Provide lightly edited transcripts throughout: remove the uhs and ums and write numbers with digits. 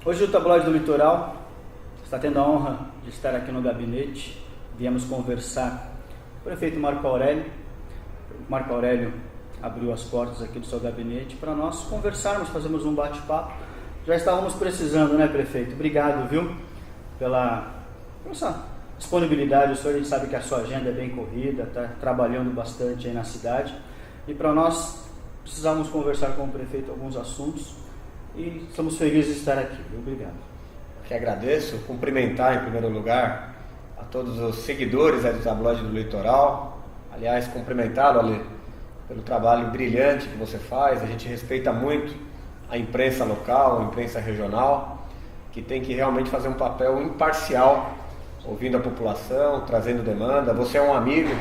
Hoje o Tabloide do Litoral está tendo a honra de estar aqui no gabinete. Viemos conversar com o prefeito Marco Aurélio. O Marco Aurélio abriu as portas aqui do seu gabinete para nós conversarmos, fazermos um bate-papo. Já estávamos precisando, né, prefeito? Obrigado, viu, pela sua disponibilidade. O senhor, a gente sabe que a sua agenda é bem corrida, está trabalhando bastante aí na cidade. E para nós, precisávamos conversar com o prefeito alguns assuntos e estamos felizes de estar aqui, viu? Obrigado. Eu que agradeço, cumprimentar em primeiro lugar a todos os seguidores do Tabloide do Litoral. Aliás, cumprimentá-lo, Ale, pelo trabalho brilhante que você faz. A gente respeita muito a imprensa local, a imprensa regional, que tem que realmente fazer um papel imparcial, ouvindo a população, trazendo demanda. Você é um amigo,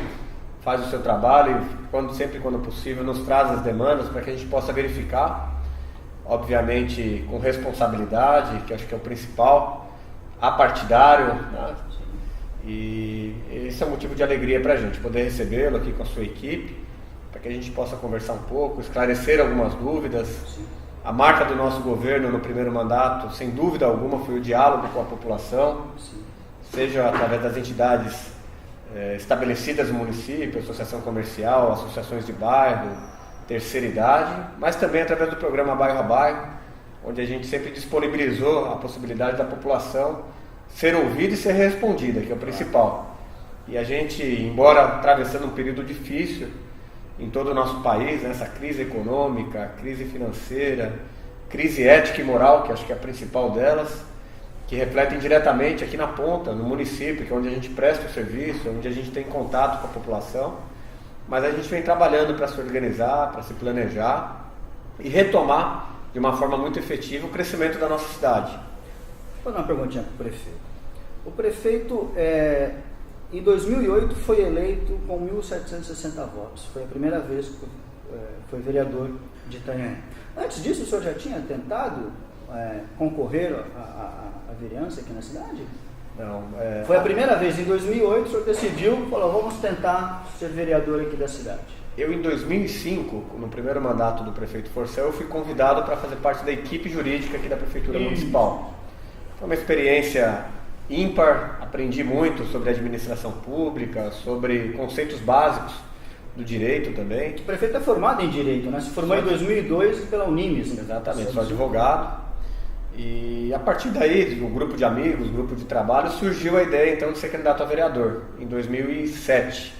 faz o seu trabalho e sempre quando possível nos traz as demandas para que a gente possa verificar, obviamente com responsabilidade, que acho que é o principal, apartidário, né? E esse é um motivo de alegria para a gente, poder recebê-lo aqui com a sua equipe, para que a gente possa conversar um pouco, esclarecer algumas dúvidas. A marca do nosso governo no primeiro mandato, sem dúvida alguma, foi o diálogo com a população, seja através das entidades estabelecidas no município, associação comercial, associações de bairro, terceira idade, mas também através do programa Bairro a Bairro, onde a gente sempre disponibilizou a possibilidade da população ser ouvida e ser respondida, que é o principal. E a gente, embora atravessando um período difícil em todo o nosso país, essa crise econômica, crise financeira, crise ética e moral, que acho que é a principal delas, que refletem diretamente aqui na ponta, no município, que é onde a gente presta o serviço, onde a gente tem contato com a população, mas a gente vem trabalhando para se organizar, para se planejar e retomar de uma forma muito efetiva o crescimento da nossa cidade. Vou fazer uma perguntinha para o prefeito. O prefeito, em 2008, foi eleito com 1.760 votos. Foi a primeira vez que foi vereador de Itanhaém. Antes disso, o senhor já tinha tentado concorrer à vereança aqui na cidade? Não. Foi a primeira vez, em 2008, o senhor decidiu, falou, vamos tentar ser vereador aqui da cidade. Eu, em 2005, no primeiro mandato do prefeito Forcel, eu fui convidado para fazer parte da equipe jurídica aqui da Prefeitura Municipal. Foi uma experiência ímpar, aprendi muito sobre administração pública, sobre conceitos básicos do direito também. O prefeito é formado em Direito, né? Se formou em 2002 pela Unimes. Exatamente, sou advogado. E a partir daí, do grupo de amigos, grupo de trabalho, surgiu a ideia então de ser candidato a vereador, em 2007.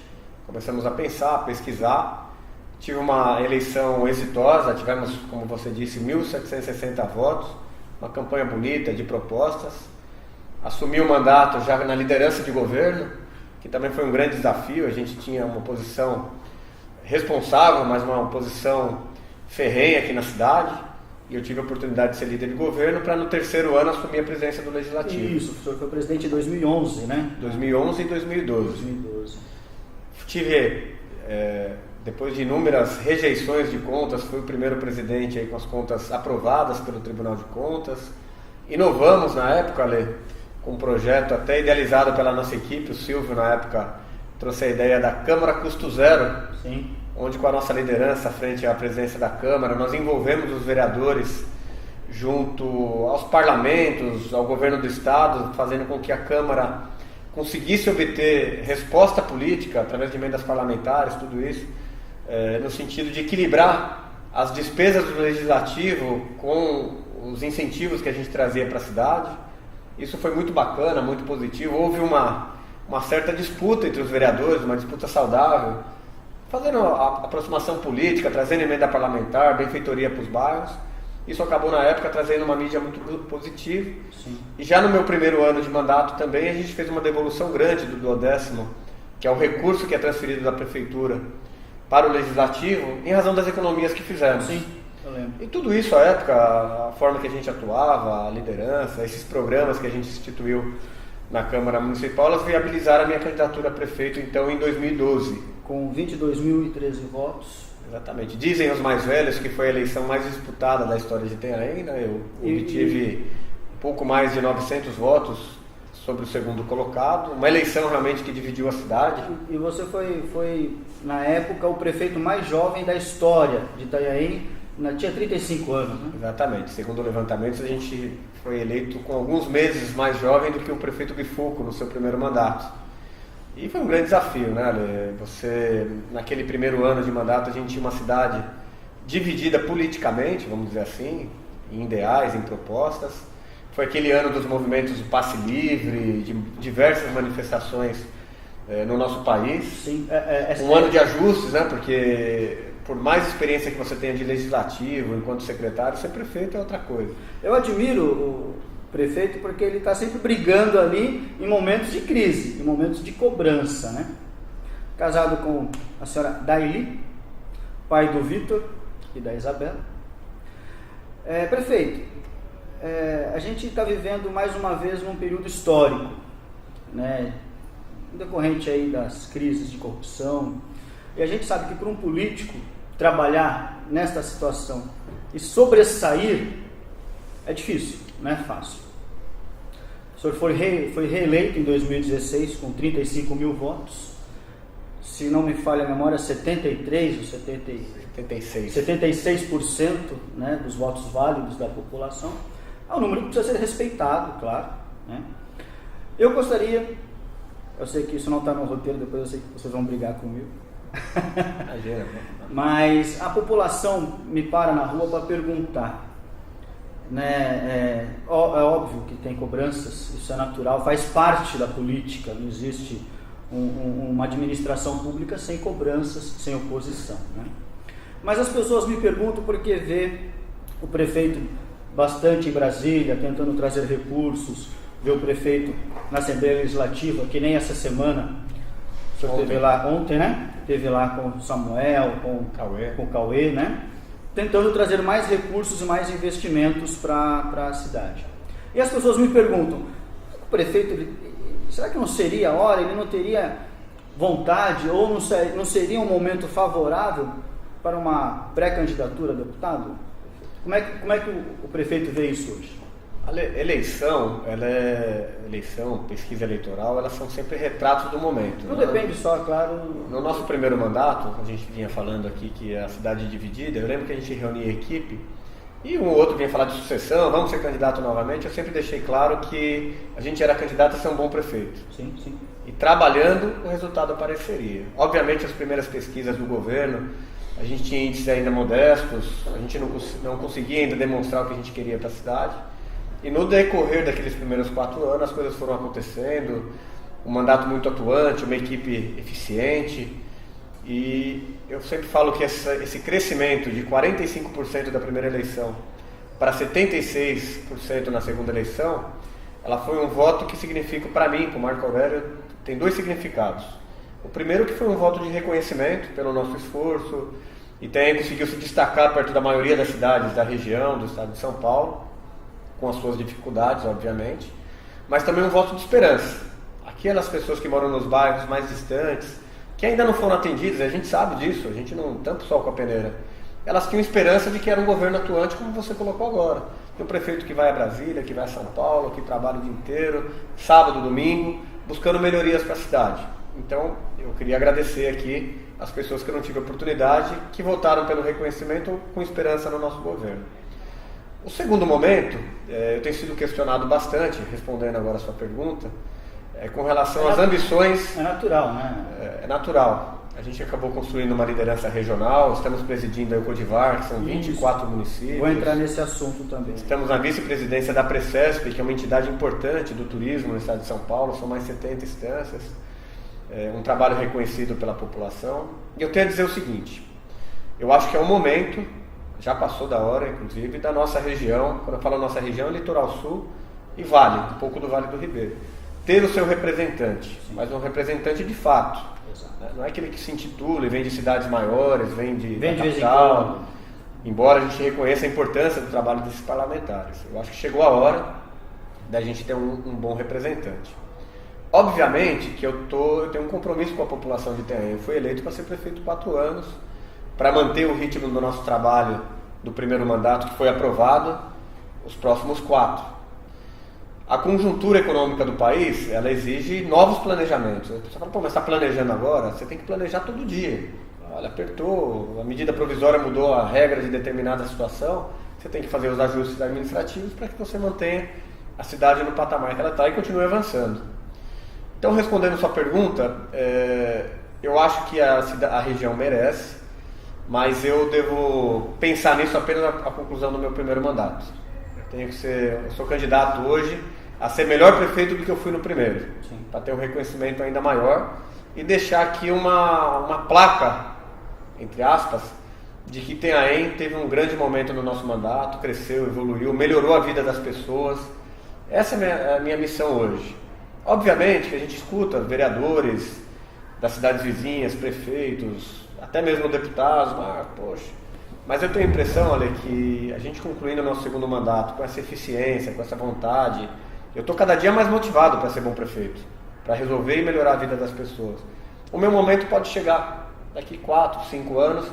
Começamos a pensar, a pesquisar. Tive uma eleição exitosa, tivemos, como você disse, 1.760 votos, uma campanha bonita de propostas. Assumi o mandato já na liderança de governo, que também foi um grande desafio. A gente tinha uma posição responsável, mas uma posição ferrenha aqui na cidade. E eu tive a oportunidade de ser líder de governo para no terceiro ano assumir a presidência do Legislativo. Isso, o senhor foi presidente em 2011, né? 2011 e 2012. Tive, depois de inúmeras rejeições de contas, fui o primeiro presidente aí com as contas aprovadas pelo Tribunal de Contas. Inovamos na época, Ale, com um projeto até idealizado pela nossa equipe. O Silvio, na época, trouxe a ideia da Câmara Custo Zero. Sim. Onde, com a nossa liderança frente à presidência da Câmara, nós envolvemos os vereadores junto aos parlamentos, ao governo do Estado, fazendo com que a Câmara conseguisse obter resposta política através de emendas parlamentares, tudo isso, no sentido de equilibrar as despesas do Legislativo com os incentivos que a gente trazia para a cidade. Isso foi muito bacana, muito positivo. Houve uma certa disputa entre os vereadores, uma disputa saudável, fazendo a aproximação política, trazendo emenda parlamentar, benfeitoria para os bairros. Isso acabou na época trazendo uma mídia muito positiva. Sim. E já no meu primeiro ano de mandato também a gente fez uma devolução grande do 10º, que é o recurso que é transferido da prefeitura para o legislativo, em razão das economias que fizemos. Sim, eu lembro. E tudo isso, à época, a forma que a gente atuava, a liderança, esses programas que a gente instituiu na Câmara Municipal, elas viabilizaram a minha candidatura a prefeito, então, em 2012. Com 22.013 votos. Exatamente. Dizem os mais velhos que foi a eleição mais disputada da história de Itanhaém, né? Eu obtive pouco mais de 900 votos sobre o segundo colocado. Uma eleição realmente que dividiu a cidade. E você foi na época, o prefeito mais jovem da história de Itanhaém tinha 35 anos, né? Exatamente. Segundo o levantamento, a gente foi eleito com alguns meses mais jovem do que o prefeito Bifuco no seu primeiro mandato. E foi um grande desafio, né, Ale? Naquele primeiro ano de mandato, a gente tinha uma cidade dividida politicamente, vamos dizer assim, em ideais, em propostas. Foi aquele ano dos movimentos de passe livre, de diversas manifestações no nosso país. Sim, um ano de ajustes, né? Porque por mais experiência que você tenha de legislativo, enquanto secretário, ser prefeito é outra coisa. Eu admiro o prefeito porque ele está sempre brigando ali em momentos de crise, em momentos de cobrança, né? Casado com a senhora Daili, pai do Vitor e da Isabela. Prefeito, a gente está vivendo mais uma vez num período histórico, né? Decorrente aí das crises de corrupção, e a gente sabe que para um político trabalhar nesta situação e sobressair é difícil, não é fácil. O senhor foi reeleito em 2016 com 35 mil votos, se não me falha a memória, 73 ou 76%, né, dos votos válidos da população. É um número que precisa ser respeitado, claro, né? Eu sei que isso não está no roteiro, depois eu sei que vocês vão brigar comigo. Mas a população me para na rua para perguntar, né? É óbvio que tem cobranças, isso é natural, faz parte da política, não existe uma administração pública sem cobranças, sem oposição, né? Mas as pessoas me perguntam porque vê o prefeito bastante em Brasília, tentando trazer recursos, vê o prefeito na Assembleia Legislativa, que nem essa semana, o senhor esteve lá ontem, né? Esteve lá com o Samuel, com o Cauê, né? Tentando trazer mais recursos e mais investimentos para a cidade. E as pessoas me perguntam, o prefeito, será que não seria a hora, ele não teria vontade, ou não seria um momento favorável para uma pré-candidatura a deputado? Como é que o prefeito vê isso hoje? A eleição, pesquisa eleitoral, elas são sempre retratos do momento. Não, né? Depende só, claro. No nosso primeiro mandato, a gente vinha falando aqui que a cidade é dividida, eu lembro que a gente reunia a equipe e um ou outro vinha falar de sucessão, vamos ser candidato novamente. Eu sempre deixei claro que a gente era candidato a ser um bom prefeito. Sim, sim. E trabalhando, o resultado apareceria. Obviamente, as primeiras pesquisas do governo, a gente tinha índices ainda modestos, a gente não conseguia ainda demonstrar o que a gente queria para a cidade. E no decorrer daqueles primeiros 4 anos, as coisas foram acontecendo, um mandato muito atuante, uma equipe eficiente. E eu sempre falo que esse crescimento de 45% da primeira eleição para 76% na segunda eleição, ela foi um voto que significa, para mim, para o Marco Aurélio, tem 2 significados. O primeiro que foi um voto de reconhecimento pelo nosso esforço, e também conseguiu se destacar perto da maioria das cidades da região, do estado de São Paulo, com as suas dificuldades, obviamente, mas também um voto de esperança. Aquelas pessoas que moram nos bairros mais distantes, que ainda não foram atendidas, a gente sabe disso, a gente não tampa o sol com a peneira, elas tinham esperança de que era um governo atuante, como você colocou agora. Tem um prefeito que vai a Brasília, que vai a São Paulo, que trabalha o dia inteiro, sábado, domingo, buscando melhorias para a cidade. Então, eu queria agradecer aqui as pessoas que eu não tive oportunidade, que votaram pelo reconhecimento com esperança no nosso governo. O segundo momento, eu tenho sido questionado bastante, respondendo agora a sua pergunta, com relação às ambições... É natural, né? É natural. A gente acabou construindo uma liderança regional, estamos presidindo a Ecodivar, que são 24 municípios. Vou entrar nesse assunto também. Estamos na vice-presidência da Precesp, que é uma entidade importante do turismo no estado de São Paulo, são mais 70 instâncias, um trabalho reconhecido pela população. E eu tenho a dizer o seguinte, eu acho que é um momento... já passou da hora, inclusive, da nossa região, quando eu falo nossa região, é Litoral Sul e Vale, um pouco do Vale do Ribeiro, ter o seu representante, mas um representante de fato. Exato. Não é aquele que se intitula e vem de cidades maiores, vem de capital, embora a gente reconheça a importância do trabalho desses parlamentares. Eu acho que chegou a hora da gente ter um bom representante. Obviamente que eu tenho um compromisso com a população de Itanhaém. Eu fui eleito para ser prefeito 4 anos, para manter o ritmo do nosso trabalho do primeiro mandato, que foi aprovado, os próximos 4. A conjuntura econômica do país, ela exige novos planejamentos. Você fala, mas está planejando agora? Você tem que planejar todo dia. olha, apertou, a medida provisória mudou a regra de determinada situação, você tem que fazer os ajustes administrativos para que você mantenha a cidade no patamar que ela está e continue avançando. Então, respondendo a sua pergunta, eu acho que a região merece, mas eu devo pensar nisso apenas à conclusão do meu primeiro mandato. Eu sou candidato hoje a ser melhor prefeito do que eu fui no primeiro, para ter um reconhecimento ainda maior e deixar aqui uma placa, entre aspas, de que Itanhaém teve um grande momento no nosso mandato, cresceu, evoluiu, melhorou a vida das pessoas. Essa é a minha missão hoje. Obviamente que a gente escuta vereadores das cidades vizinhas, prefeitos, até mesmo deputados, mas eu tenho a impressão, olha, que a gente concluindo o nosso segundo mandato com essa eficiência, com essa vontade, eu estou cada dia mais motivado para ser bom prefeito, para resolver e melhorar a vida das pessoas. O meu momento pode chegar daqui 4, 5 anos,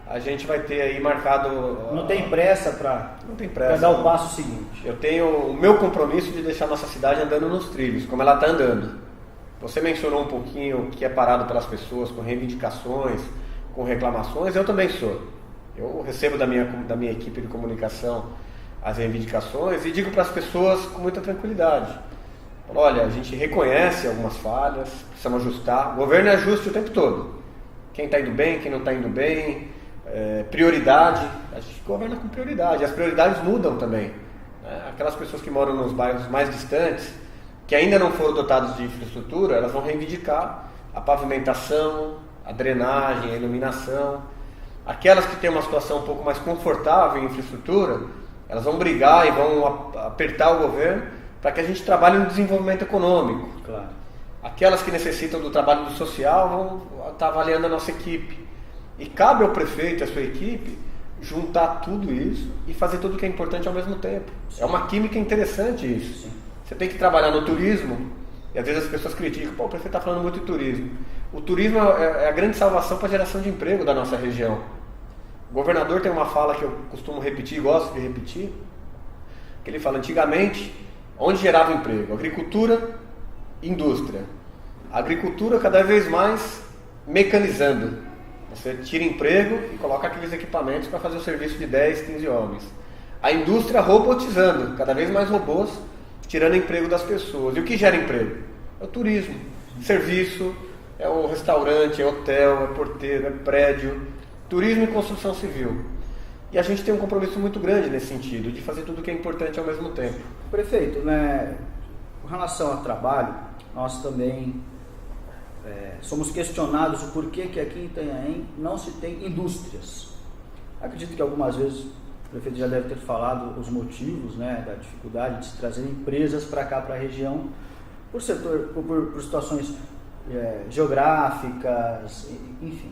a gente vai ter aí marcado... Não tem pressa para dar o passo seguinte. Eu tenho o meu compromisso de deixar nossa cidade andando nos trilhos, como ela está andando. Você mencionou um pouquinho que é parado pelas pessoas com reivindicações, com reclamações, eu também sou. Eu recebo da minha equipe de comunicação as reivindicações e digo para as pessoas com muita tranquilidade. Olha, a gente reconhece algumas falhas, precisamos ajustar. O governo é ajuste o tempo todo. Quem está indo bem, quem não está indo bem, prioridade. A gente governa com prioridade. As prioridades mudam também. Aquelas pessoas que moram nos bairros mais distantes, que ainda não foram dotados de infraestrutura, elas vão reivindicar a pavimentação, a drenagem, a iluminação. Aquelas que têm uma situação um pouco mais confortável em infraestrutura, elas vão brigar e vão apertar o governo para que a gente trabalhe no desenvolvimento econômico. Claro. Aquelas que necessitam do trabalho do social vão estar avaliando a nossa equipe. E cabe ao prefeito e à sua equipe juntar tudo isso e fazer tudo que é importante ao mesmo tempo. Sim. É uma química interessante isso. Sim. Você tem que trabalhar no turismo, e às vezes as pessoas criticam, o prefeito está falando muito de turismo. O turismo é a grande salvação para a geração de emprego da nossa região. O governador tem uma fala que eu costumo repetir, gosto de repetir, que ele fala, antigamente, onde gerava emprego? Agricultura, indústria. A agricultura cada vez mais mecanizando. Você tira emprego e coloca aqueles equipamentos para fazer o serviço de 10, 15 homens. A indústria robotizando, cada vez mais robôs, tirando emprego das pessoas. E o que gera emprego? É o turismo, serviço, é o restaurante, é hotel, é porteiro, é prédio, turismo e construção civil. E a gente tem um compromisso muito grande nesse sentido, de fazer tudo o que é importante ao mesmo tempo. Prefeito, com relação ao trabalho, nós também somos questionados o porquê que aqui em Itanhaém não se tem indústrias. Acredito que algumas vezes o prefeito já deve ter falado os motivos, da dificuldade de se trazer empresas para cá, para a região, por situações geográficas, enfim.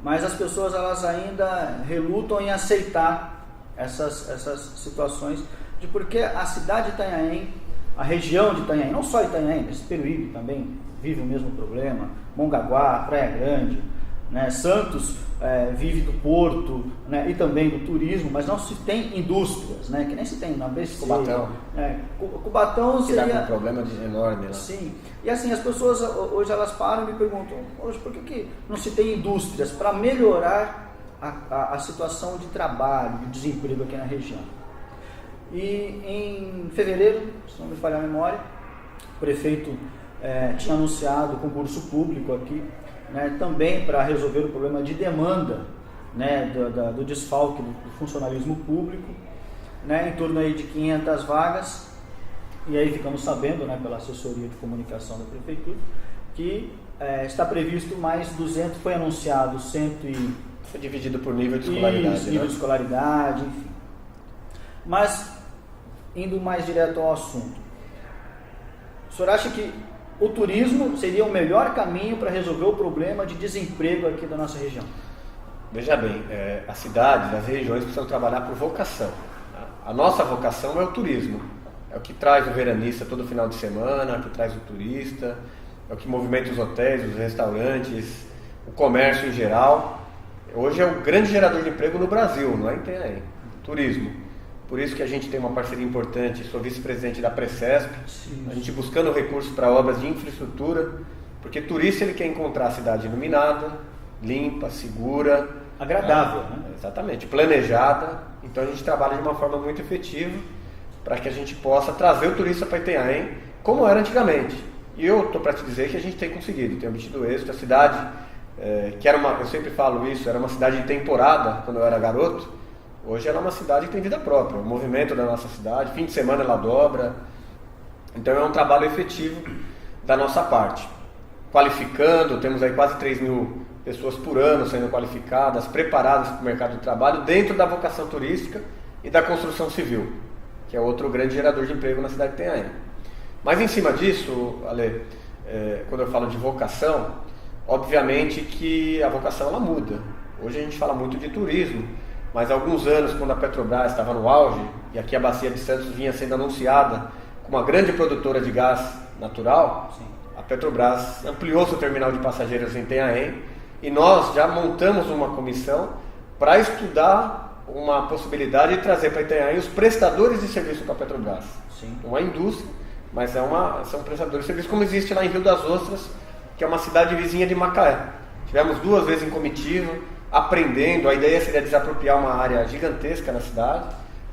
Mas as pessoas elas ainda relutam em aceitar essas situações de porque a cidade de Itanhaém, a região de Itanhaém, não só Itanhaém, mas Peruíbe também vive o mesmo problema, Mongaguá, Praia Grande, Santos vive do porto, e também do turismo, mas não se tem indústrias, que nem se tem na BC. Cubatão. Cubatão seria... Que dá um problema enorme lá. Sim, e assim, as pessoas hoje elas param e me perguntam, hoje por que não se tem indústrias para melhorar a situação de trabalho, de desemprego aqui na região? E em fevereiro, se não me falhar a memória, o prefeito tinha anunciado concurso público aqui, também para resolver o problema de demanda, do desfalque do funcionalismo público, em torno aí de 500 vagas. E aí ficamos sabendo, pela assessoria de comunicação da prefeitura, que está previsto mais 200, foi anunciado 100 e... Foi dividido por nível de escolaridade. Isso, nível de escolaridade, enfim. Mas, indo mais direto ao assunto, o senhor acha que o turismo seria o melhor caminho para resolver o problema de desemprego aqui da nossa região? Veja bem, as cidades, as regiões precisam trabalhar por vocação. A nossa vocação é o turismo. É o que traz o veranista todo final de semana, é o que traz o turista, é o que movimenta os hotéis, os restaurantes, o comércio em geral. Hoje é o grande gerador de emprego no Brasil, não é? Tem turismo. Por isso que a gente tem uma parceria importante, sou vice-presidente da Precesp, a gente buscando recursos para obras de infraestrutura, porque turista ele quer encontrar a cidade iluminada, limpa, segura, agradável, né? Exatamente, planejada. Então a gente trabalha de uma forma muito efetiva para que a gente possa trazer o turista para Itanhaém como era antigamente. E eu estou para te dizer que a gente tem conseguido, tem obtido êxito. A cidade, que era eu sempre falo isso, era uma cidade de temporada quando eu era garoto, hoje ela é uma cidade que tem vida própria. O movimento da nossa cidade, fim de semana ela dobra. Então é um trabalho efetivo da nossa parte. Qualificando, temos aí quase 3.000 pessoas por ano sendo qualificadas, preparadas para o mercado de trabalho dentro da vocação turística e da construção civil, que é outro grande gerador de emprego na cidade de Itanhaém. Mas em cima disso, Ale, quando eu falo de vocação, obviamente que a vocação ela muda. Hoje a gente fala muito de turismo, mas há alguns anos, quando a Petrobras estava no auge, e aqui a Bacia de Santos vinha sendo anunciada como uma grande produtora de gás natural, sim, a Petrobras ampliou seu terminal de passageiros em Itanhaém e nós já montamos uma comissão para estudar uma possibilidade de trazer para Itanhaém os prestadores de serviço para a Petrobras. Sim. Uma indústria, mas são prestadores de serviço como existe lá em Rio das Ostras, que é uma cidade vizinha de Macaé. Tivemos 2 vezes em comitiva, aprendendo. A ideia seria desapropriar uma área gigantesca na cidade,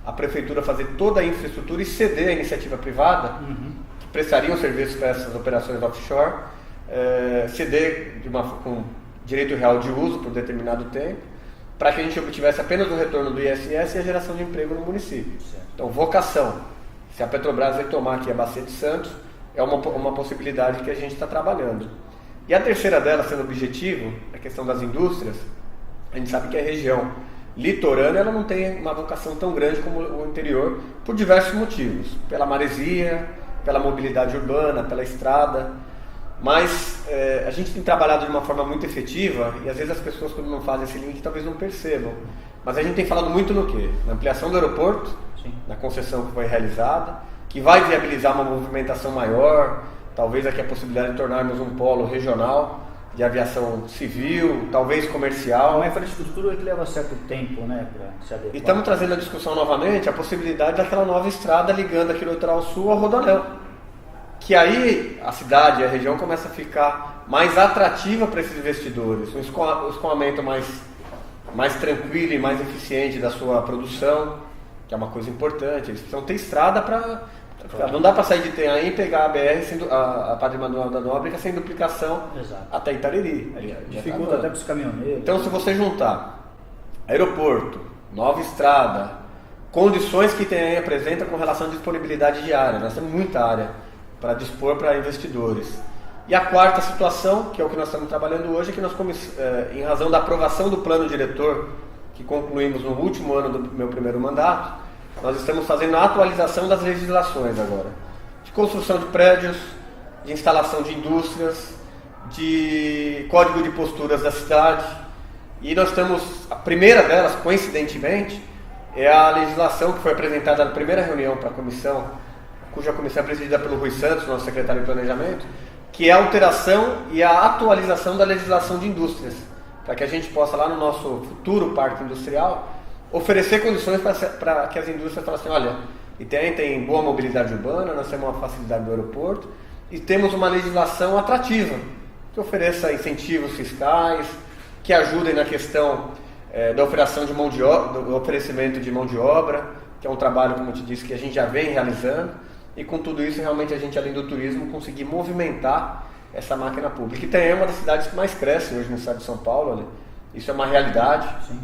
a prefeitura fazer toda a infraestrutura e ceder à iniciativa privada, que prestariam serviços para essas operações offshore, ceder com direito real de uso por determinado tempo, para que a gente obtivesse apenas o retorno do ISS e a geração de emprego no município. Certo. Então, vocação. Se a Petrobras retomar aqui a Bacia de Santos, é uma possibilidade que a gente está trabalhando. E a terceira dela, sendo objetivo, a questão das indústrias, a gente sabe que a região litorânea ela não tem uma vocação tão grande como o interior, por diversos motivos. Pela maresia, pela mobilidade urbana, pela estrada. Mas a gente tem trabalhado de uma forma muito efetiva, e às vezes as pessoas, quando não fazem esse link, talvez não percebam. Mas a gente tem falado muito no quê? Na ampliação do aeroporto, sim, na concessão que foi realizada, que vai viabilizar uma movimentação maior, talvez aqui a possibilidade de tornarmos um polo regional de aviação civil, talvez comercial. Uma infraestrutura que leva certo tempo, né, para se adequar. E estamos trazendo a discussão novamente a possibilidade daquela nova estrada ligando aqui no litoral sul ao Rodoanel. Que aí a cidade e a região começa a ficar mais atrativa para esses investidores, um escoamento mais tranquilo e mais eficiente da sua produção, que é uma coisa importante. Eles precisam ter estrada para... Claro. Não dá para sair de Itanhaém e pegar a BR, a Padre Manuel da Nóbrega, sem duplicação. Exato. Até Itariri. Dificulta até para os caminhoneiros. Então, se você juntar aeroporto, nova estrada, condições que Itanhaém apresenta com relação à disponibilidade de área, nós temos muita área para dispor para investidores. E a quarta situação, que é o que nós estamos trabalhando hoje, é que nós, em razão da aprovação do plano diretor, que concluímos no último ano do meu primeiro mandato, nós estamos fazendo a atualização das legislações agora, de construção de prédios, de instalação de indústrias, de código de posturas da cidade, e nós temos, a primeira delas, coincidentemente, é a legislação que foi apresentada na primeira reunião para a comissão, cuja comissão é presidida pelo Rui Santos, nosso secretário de Planejamento, que é a alteração e a atualização da legislação de indústrias, para que a gente possa, lá no nosso futuro parque industrial, oferecer condições para que as indústrias falem assim, olha, Itanhaém tem boa mobilidade urbana, nós temos uma facilidade do aeroporto e temos uma legislação atrativa, que ofereça incentivos fiscais, que ajudem na questão da operação de mão de obra, do oferecimento de mão de obra, que é um trabalho, como eu te disse, que a gente já vem realizando, e com tudo isso, realmente, a gente, além do turismo, conseguir movimentar essa máquina pública. Itanhaém é uma das cidades que mais cresce hoje no estado de São Paulo, né? Isso é uma realidade. Sim.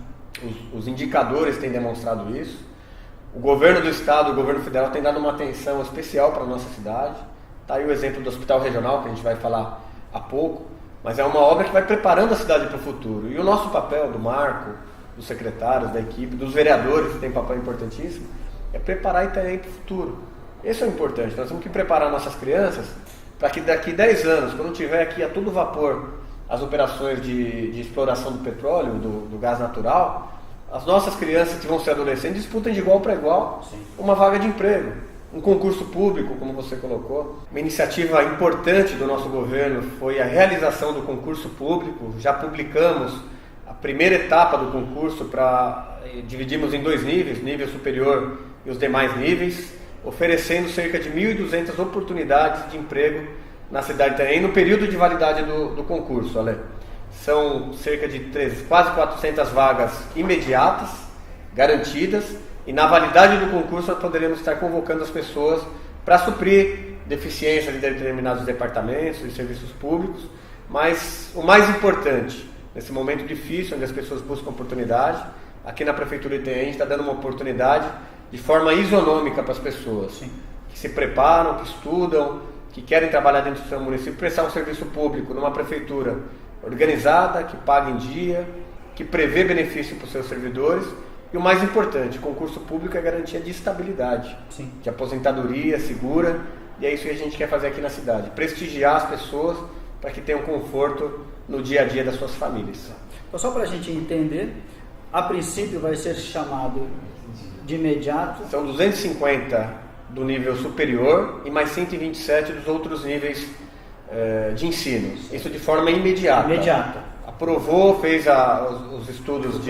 Os indicadores têm demonstrado isso. O governo do estado, o governo federal tem dado uma atenção especial para a nossa cidade. Está aí o exemplo do Hospital Regional, que a gente vai falar há pouco, mas é uma obra que vai preparando a cidade para o futuro. E o nosso papel, do Marco, dos secretários, da equipe, dos vereadores, que tem um papel importantíssimo, é preparar Itanhaém para o futuro. Isso é importante. Nós temos que preparar nossas crianças para que daqui 10 anos, quando tiver aqui a todo vapor as operações de exploração do petróleo, do gás natural, as nossas crianças que vão ser adolescentes disputem de igual para igual. Sim. Uma vaga de emprego, um concurso público, como você colocou. Uma iniciativa importante do nosso governo foi a realização do concurso público. Já publicamos a primeira etapa do concurso, dividimos em 2 níveis, nível superior e os demais níveis, oferecendo cerca de 1.200 oportunidades de emprego na cidade de Itanhaém no período de validade do concurso, Ale. São cerca de quase 400 vagas imediatas, garantidas, e na validade do concurso nós poderemos estar convocando as pessoas para suprir deficiências em determinados departamentos e serviços públicos, mas o mais importante, nesse momento difícil, onde as pessoas buscam oportunidade, aqui na Prefeitura de Itanhaém a gente está dando uma oportunidade de forma isonômica para as pessoas. Sim. Que se preparam, que estudam, que querem trabalhar dentro do seu município, prestar um serviço público numa prefeitura organizada, que paga em dia, que prevê benefício para os seus servidores. E o mais importante, concurso público é garantia de estabilidade, sim, de aposentadoria segura, e é isso que a gente quer fazer aqui na cidade, prestigiar as pessoas para que tenham conforto no dia a dia das suas famílias. Então, só para a gente entender, a princípio vai ser chamado de imediato. São 250 do nível superior e mais 127 dos outros níveis de ensino. Isso de forma imediata. Aprovou, fez os estudos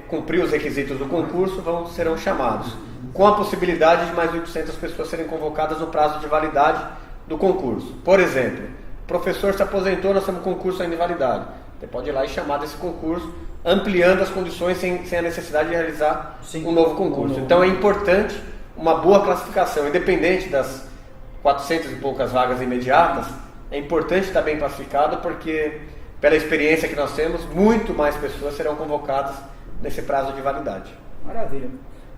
cumpriu os requisitos do concurso, serão chamados. Com a possibilidade de mais 800 pessoas serem convocadas no prazo de validade do concurso. Por exemplo, o professor se aposentou, nós temos concurso ainda em validade. Você pode ir lá e chamar desse concurso, ampliando as condições sem a necessidade de realizar um novo concurso. Então é importante uma boa classificação, independente das 400 e poucas vagas imediatas, é importante estar bem classificado, porque pela experiência que nós temos, muito mais pessoas serão convocadas nesse prazo de validade. Maravilha.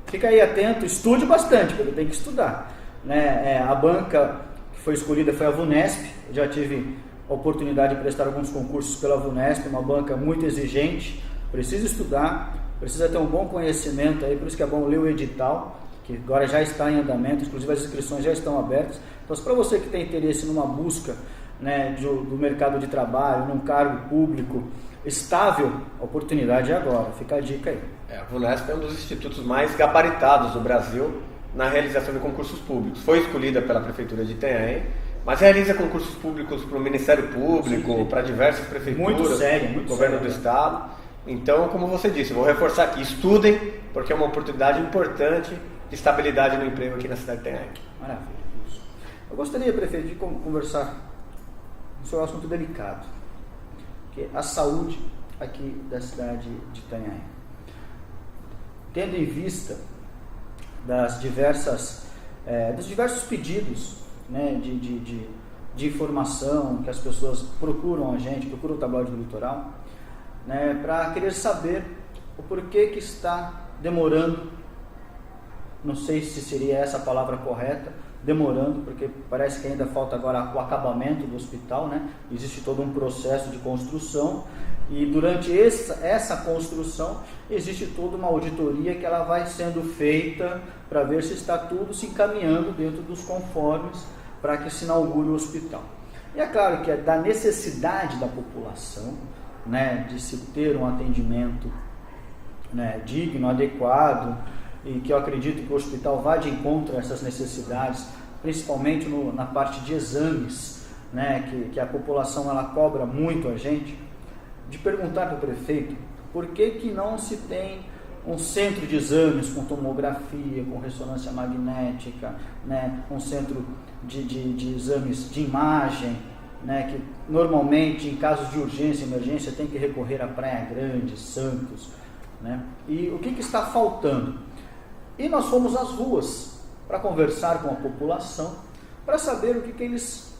Fica aí atento, estude bastante, porque tem que estudar. Né? A banca que foi escolhida foi a VUNESP. Eu já tive a oportunidade de prestar alguns concursos pela VUNESP, uma banca muito exigente, precisa estudar, precisa ter um bom conhecimento, aí, por isso que é bom ler o edital, que agora já está em andamento, inclusive as inscrições já estão abertas. Então, para você que tem interesse numa busca, né, do mercado de trabalho, num cargo público estável, a oportunidade é agora, fica a dica aí. A VUNESP é um dos institutos mais gabaritados do Brasil na realização de concursos públicos. Foi escolhida pela Prefeitura de Itanhaém, mas realiza concursos públicos para o Ministério Público, para diversas prefeituras, governo do Estado. Então, como você disse, eu vou reforçar aqui, estudem, porque é uma oportunidade importante de estabilidade no emprego aqui na cidade de Itanhaém. Maravilha. Eu gostaria, prefeito, de conversar sobre um assunto delicado, que é a saúde aqui da cidade de Itanhaém. Tendo em vista dos diversos pedidos, né, de informação que as pessoas procuram a gente, procuram o Tabloide do Litoral, né, para querer saber o porquê que está demorando, não sei se seria essa a palavra correta, demorando, porque parece que ainda falta agora o acabamento do hospital, né? Existe todo um processo de construção e durante essa construção existe toda uma auditoria que ela vai sendo feita para ver se está tudo se encaminhando dentro dos conformes para que se inaugure o hospital. E é claro que é da necessidade da população, né, de se ter um atendimento, né, digno, adequado, e que eu acredito que o hospital vá de encontro a essas necessidades, principalmente na parte de exames, né, que a população ela cobra muito a gente, de perguntar para o prefeito por que não se tem um centro de exames com tomografia, com ressonância magnética, né, um centro de exames de imagem, né, que normalmente em casos de urgência e emergência tem que recorrer à Praia Grande, Santos, né, e o que está faltando? E nós fomos às ruas para conversar com a população, para saber o que eles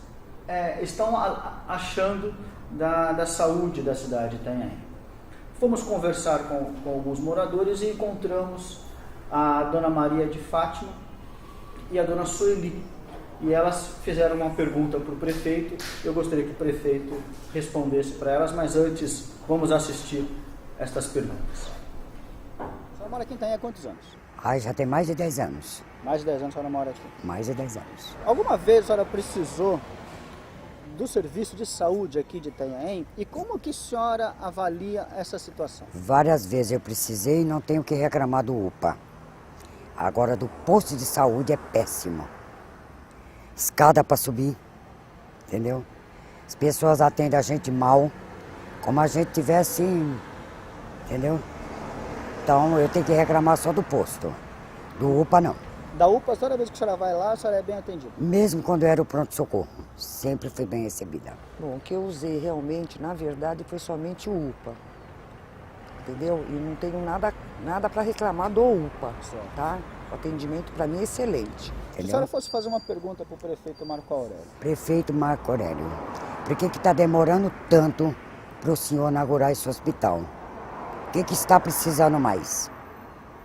estão achando da saúde da cidade de Itanhaém. Fomos conversar com alguns moradores e encontramos a Dona Maria de Fátima e a Dona Sueli. E elas fizeram uma pergunta para o prefeito, eu gostaria que o prefeito respondesse para elas, mas antes vamos assistir estas perguntas. A senhora mora aqui em Itanhaém há quantos anos? Já tem mais de 10 anos. Mais de 10 anos a senhora mora aqui? Mais de 10 anos. Alguma vez a senhora precisou do serviço de saúde aqui de Itanhaém? E como que a senhora avalia essa situação? Várias vezes eu precisei e não tenho que reclamar do UPA. Agora, do posto de saúde é péssimo. Escada para subir, entendeu? As pessoas atendem a gente mal, como a gente tivesse, entendeu? Então eu tenho que reclamar só do posto, do UPA não. Da UPA, toda vez que a senhora vai lá, a senhora é bem atendida? Mesmo quando eu era o pronto-socorro, sempre fui bem recebida. Bom, o que eu usei realmente, na verdade, foi somente o UPA. Entendeu? E não tenho nada para reclamar do UPA, tá? O atendimento para mim é excelente. Se a senhora fosse fazer uma pergunta para o prefeito Marco Aurélio. Prefeito Marco Aurélio, por que está demorando tanto para o senhor inaugurar esse hospital? O que está precisando mais?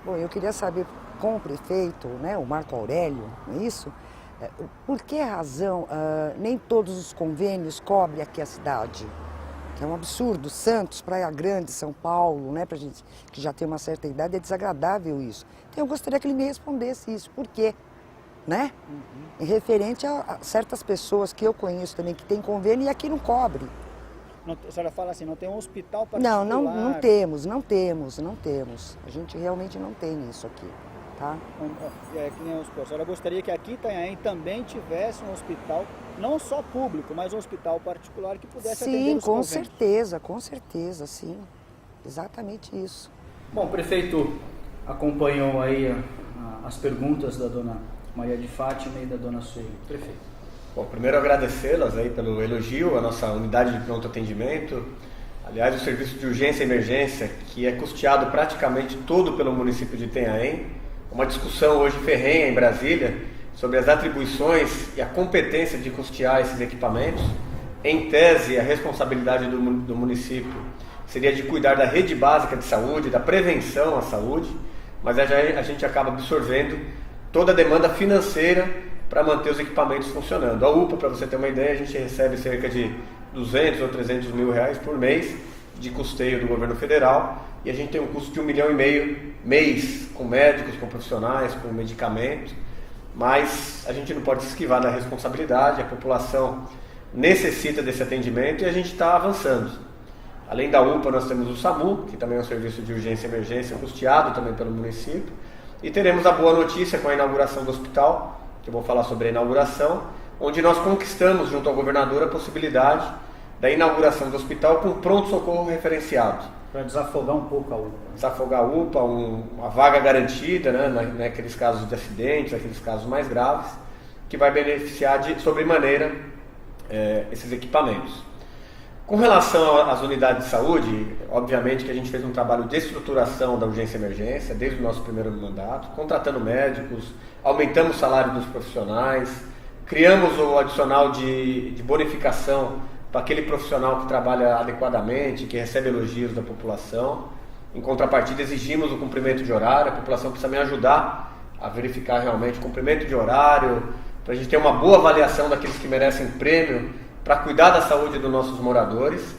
Bom, eu queria saber com o prefeito, né, o Marco Aurélio, não é isso? Por que razão nem todos os convênios cobrem aqui a cidade? Que é um absurdo. Santos, Praia Grande, São Paulo, né, pra gente que já tem uma certa idade, é desagradável isso. Então eu gostaria que ele me respondesse isso. Por quê? Né? Em referente a certas pessoas que eu conheço também que tem convênio e aqui não cobre. A senhora fala assim, não tem um hospital particular? Não temos. A gente realmente não tem isso aqui, tá? É que nem a senhora gostaria que aqui em Itanhaém também tivesse um hospital, não só público, mas um hospital particular que pudesse atender os convênios? Sim, com certeza, sim. Exatamente isso. Bom, o prefeito acompanhou aí as perguntas da dona Maria de Fátima e da dona Sueli. Prefeito. Bom, primeiro agradecê-las aí pelo elogio à nossa unidade de pronto atendimento. Aliás, o serviço de urgência e emergência, que é custeado praticamente todo pelo município de Itanhaém. Uma discussão hoje ferrenha em Brasília sobre as atribuições e a competência de custear esses equipamentos. Em tese, a responsabilidade do município seria de cuidar da rede básica de saúde, da prevenção à saúde, mas a gente acaba absorvendo toda a demanda financeira para manter os equipamentos funcionando. A UPA, para você ter uma ideia, a gente recebe cerca de 200 ou 300 mil reais por mês de custeio do governo federal e a gente tem um custo de 1,5 milhão mês, com médicos, com profissionais, com medicamentos, mas a gente não pode se esquivar da responsabilidade, a população necessita desse atendimento e a gente está avançando. Além da UPA, nós temos o SAMU, que também é um serviço de urgência e emergência, custeado também pelo município, e teremos a boa notícia com a inauguração do hospital, que eu vou falar sobre a inauguração, onde nós conquistamos junto ao governador a possibilidade da inauguração do hospital com pronto-socorro referenciado. Para desafogar um pouco a UPA. Desafogar a UPA, uma vaga garantida, né, naqueles casos de acidentes, aqueles casos mais graves, que vai beneficiar de sobremaneira esses equipamentos. Com relação às unidades de saúde, obviamente que a gente fez um trabalho de estruturação da urgência e emergência desde o nosso primeiro mandato, contratando médicos, aumentamos o salário dos profissionais, criamos o adicional de bonificação para aquele profissional que trabalha adequadamente, que recebe elogios da população. Em contrapartida, exigimos o cumprimento de horário, a população precisa me ajudar a verificar realmente o cumprimento de horário, para a gente ter uma boa avaliação daqueles que merecem prêmio, para cuidar da saúde dos nossos moradores.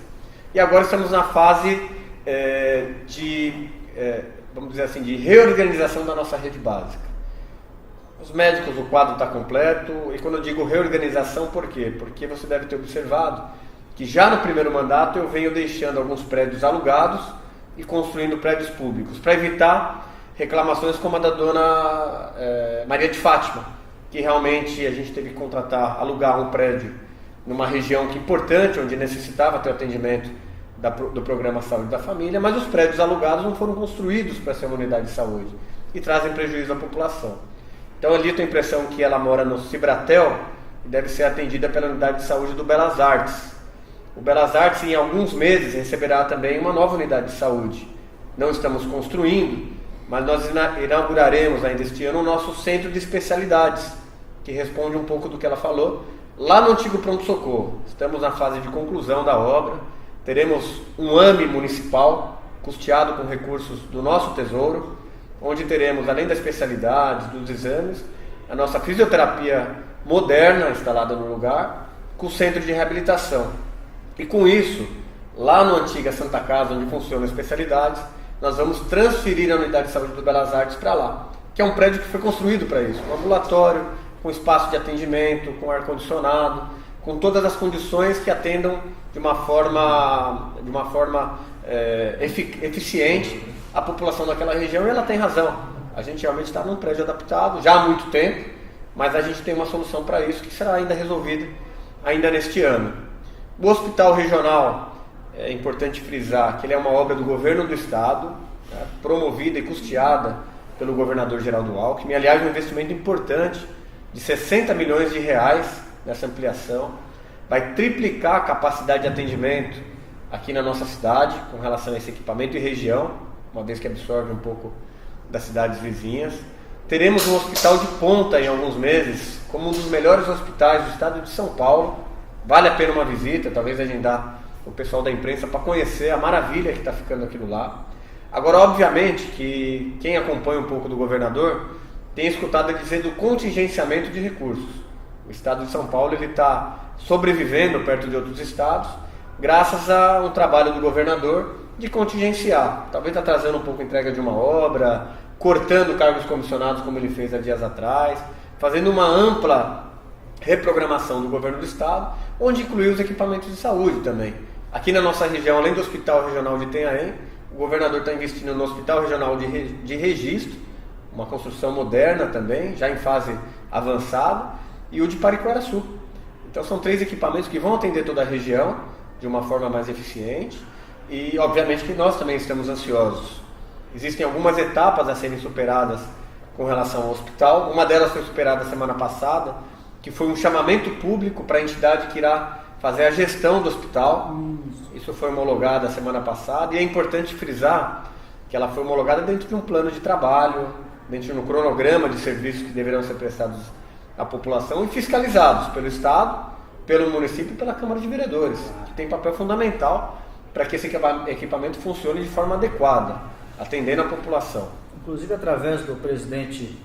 E agora estamos na fase vamos dizer assim, de reorganização da nossa rede básica. Os médicos, o quadro está completo, e quando eu digo reorganização, por quê? Porque você deve ter observado que já no primeiro mandato eu venho deixando alguns prédios alugados e construindo prédios públicos, para evitar reclamações como a da dona Maria de Fátima, que realmente a gente teve que alugar um prédio numa região que é importante, onde necessitava ter o atendimento do programa Saúde da Família, mas os prédios alugados não foram construídos para ser uma unidade de saúde e trazem prejuízo à população. Então ali eu tenho a impressão que ela mora no Cibratel e deve ser atendida pela unidade de saúde do Belas Artes. O Belas Artes em alguns meses receberá também uma nova unidade de saúde. Não estamos construindo, mas nós inauguraremos ainda este ano o nosso centro de especialidades, que responde um pouco do que ela falou, lá no antigo pronto-socorro. Estamos na fase de conclusão da obra, teremos um AME municipal, custeado com recursos do nosso tesouro, onde teremos, além das especialidades, dos exames, a nossa fisioterapia moderna instalada no lugar, com centro de reabilitação. E com isso, lá no antiga Santa Casa, onde funcionam as especialidades, nós vamos transferir a unidade de saúde do Belas Artes para lá, que é um prédio que foi construído para isso, um ambulatório, com espaço de atendimento, com ar-condicionado, com todas as condições que atendam de uma forma eficiente a população daquela região, e ela tem razão. A gente realmente está num prédio adaptado já há muito tempo, mas a gente tem uma solução para isso que será ainda resolvida ainda neste ano. O hospital regional, é importante frisar que ele é uma obra do governo do estado, promovida e custeada pelo governador Geraldo Alckmin. Aliás, um investimento importante de 60 milhões de reais nessa ampliação. Vai triplicar a capacidade de atendimento aqui na nossa cidade com relação a esse equipamento e região, uma vez que absorve um pouco das cidades vizinhas. Teremos um hospital de ponta em alguns meses, como um dos melhores hospitais do estado de São Paulo. Vale a pena uma visita, talvez agendar o pessoal da imprensa para conhecer a maravilha que está ficando aquilo lá. Agora, obviamente, que quem acompanha um pouco do governador tem escutado ele dizer do contingenciamento de recursos. O estado de São Paulo está sobrevivendo perto de outros estados, graças a um trabalho do governador de contingenciar. Talvez atrasando um pouco a entrega de uma obra, cortando cargos comissionados como ele fez há dias atrás, fazendo uma ampla reprogramação do governo do estado, onde incluiu os equipamentos de saúde também. Aqui na nossa região, além do Hospital Regional de Itanhaém, o governador está investindo no Hospital Regional de Registro, uma construção moderna também, já em fase avançada, e o de Pariquera-Sul. Então são 3 equipamentos que vão atender toda a região de uma forma mais eficiente e obviamente que nós também estamos ansiosos. Existem algumas etapas a serem superadas com relação ao hospital. Uma delas foi superada semana passada, que foi um chamamento público para a entidade que irá fazer a gestão do hospital. Isso foi homologado a semana passada e é importante frisar que ela foi homologada dentro de um plano de trabalho, dentro de um cronograma de serviços que deverão ser prestados à população e fiscalizados pelo Estado, pelo município e pela Câmara de Vereadores, que tem papel fundamental para que esse equipamento funcione de forma adequada, atendendo a população. Inclusive, através do presidente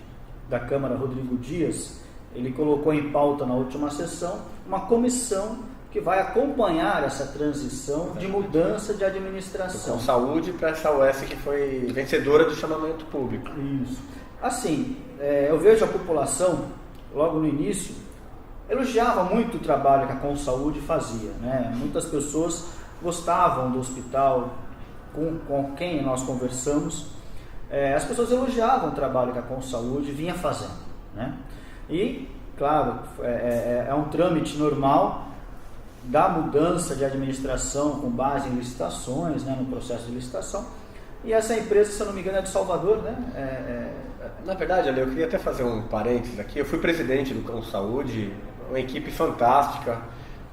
da Câmara, Rodrigo Dias, ele colocou em pauta na última sessão uma comissão que vai acompanhar essa transição de mudança de administração. Com saúde para essa OS que foi vencedora do chamamento público. Isso. Assim, eu vejo a população, logo no início, elogiava muito o trabalho que a Consaúde fazia, né? Muitas pessoas gostavam do hospital com quem nós conversamos. As pessoas elogiavam o trabalho que a Consaúde vinha fazendo, né? E, claro, é um trâmite normal da mudança de administração com base em licitações, né, no processo de licitação. E essa empresa, se eu não me engano, é de Salvador, né? Na verdade, Ale, eu queria até fazer um parênteses aqui. Eu fui presidente do Consaúde, uma equipe fantástica.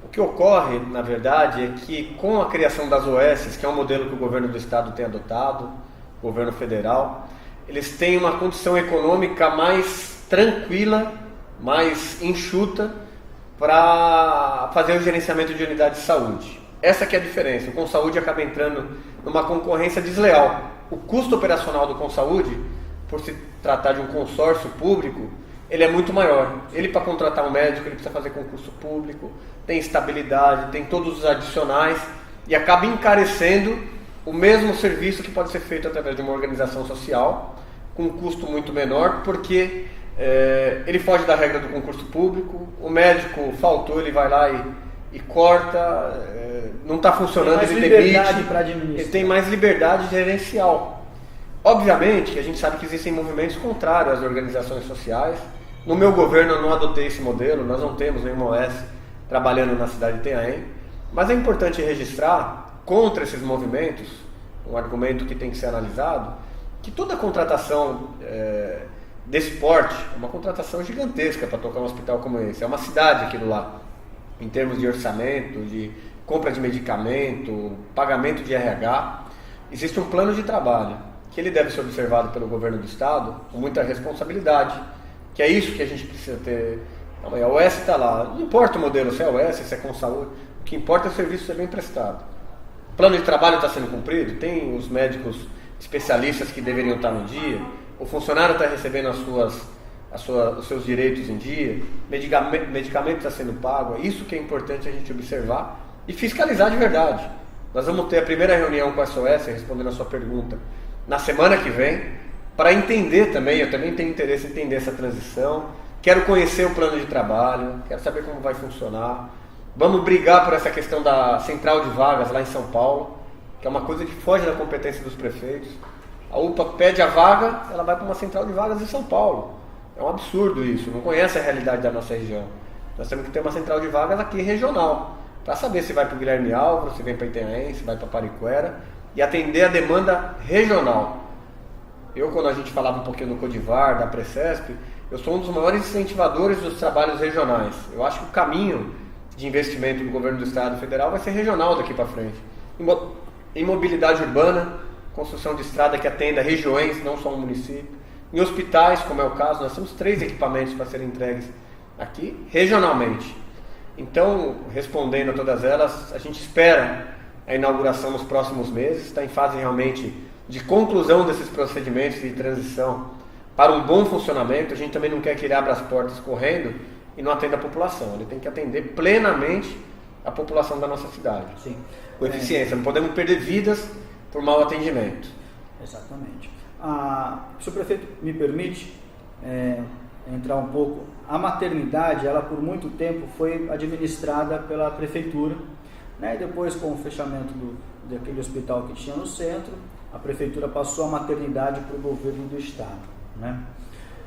O que ocorre, na verdade, é que com a criação das OS, que é um modelo que o governo do estado tem adotado, o governo federal, eles têm uma condição econômica mais tranquila, mais enxuta, para fazer o gerenciamento de unidades de saúde. Essa que é a diferença. O Consaúde acaba entrando numa concorrência desleal. O custo operacional do Consaúde, por se tratar de um consórcio público, ele é muito maior. Ele, para contratar um médico, ele precisa fazer concurso público, tem estabilidade, tem todos os adicionais e acaba encarecendo o mesmo serviço que pode ser feito através de uma organização social com um custo muito menor, porque ele foge da regra do concurso público, o médico faltou, ele vai lá e corta, não está funcionando, ele demite, ele tem mais liberdade gerencial. Obviamente que a gente sabe que existem movimentos contrários às organizações sociais. No meu governo eu não adotei esse modelo, nós não temos nenhuma OS trabalhando na cidade de Itanhaém, mas é importante registrar contra esses movimentos, um argumento que tem que ser analisado, que toda contratação desse porte é uma contratação gigantesca para tocar um hospital como esse. É uma cidade aquilo lá, em termos de orçamento, de compra de medicamento, pagamento de RH. Existe um plano de trabalho que ele deve ser observado pelo governo do estado com muita responsabilidade, que é isso que a gente precisa ter. A OS está lá, não importa o modelo, se é OS, se é Consaúde, o que importa é o serviço ser bem prestado. O plano de trabalho está sendo cumprido, tem os médicos especialistas que deveriam estar no dia, o funcionário está recebendo os seus direitos em dia, medicamento está sendo pago. É isso que é importante a gente observar e fiscalizar de verdade. Nós vamos ter a primeira reunião com a SOS, respondendo a sua pergunta, na semana que vem, para entender também, eu também tenho interesse em entender essa transição, quero conhecer o plano de trabalho, quero saber como vai funcionar. Vamos brigar por essa questão da central de vagas lá em São Paulo, que é uma coisa que foge da competência dos prefeitos. A UPA pede a vaga, ela vai para uma central de vagas em São Paulo. É um absurdo isso, não conhece a realidade da nossa região. Nós temos que ter uma central de vagas aqui regional, para saber se vai para o Guilherme Álvaro, se vem para Itanhaém, se vai para Pariquera, e atender a demanda regional. quando a gente falava um pouquinho do Codivar, da Precesp, eu sou um dos maiores incentivadores dos trabalhos regionais. Eu acho que o caminho de investimento do governo do Estado federal vai ser regional daqui para frente. Em mobilidade urbana, construção de estrada que atenda regiões, não só um município. Em hospitais, como é o caso, nós temos 3 equipamentos para serem entregues aqui, regionalmente. Então, respondendo a todas elas, a gente espera a inauguração nos próximos meses, está em fase realmente de conclusão desses procedimentos de transição para um bom funcionamento. A gente também não quer que ele abra as portas correndo e não atenda a população. Ele tem que atender plenamente a população da nossa cidade. Sim. Com eficiência. Não podemos perder vidas por mau atendimento. Exatamente. Se o prefeito me permite entrar um pouco, a maternidade, ela por muito tempo foi administrada pela prefeitura, né? E depois, com o fechamento daquele hospital que tinha no centro, a prefeitura passou a maternidade para o governo do estado, né?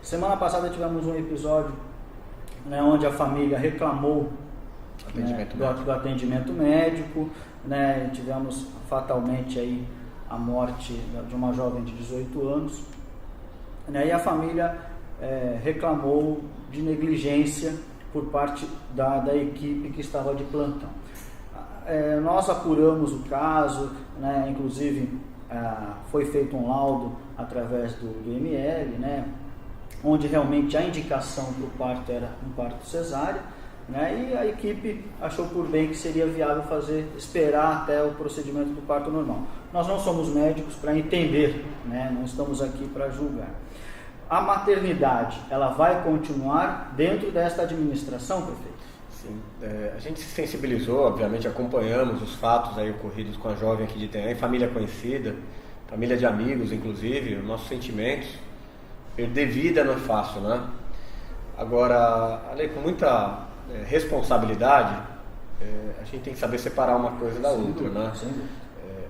Semana passada tivemos um episódio, né, onde a família reclamou do atendimento médico, né? Tivemos fatalmente aí a morte de uma jovem de 18 anos, né? E a família reclamou de negligência por parte da equipe que estava de plantão. Nós apuramos o caso, né? Inclusive foi feito um laudo através do IML, né? Onde realmente a indicação para o parto era um parto cesárea, né? E a equipe achou por bem que seria viável esperar até o procedimento do parto normal. Nós não somos médicos para entender, né? Não estamos aqui para julgar. A maternidade, ela vai continuar dentro desta administração, prefeito? Sim, a gente se sensibilizou, obviamente acompanhamos os fatos aí ocorridos com a jovem aqui de Itanhaém, família conhecida, família de amigos inclusive, os nossos sentimentos. Perder vida não é fácil, né? Agora, ali, com muita responsabilidade, a gente tem que saber separar uma coisa da outra, né?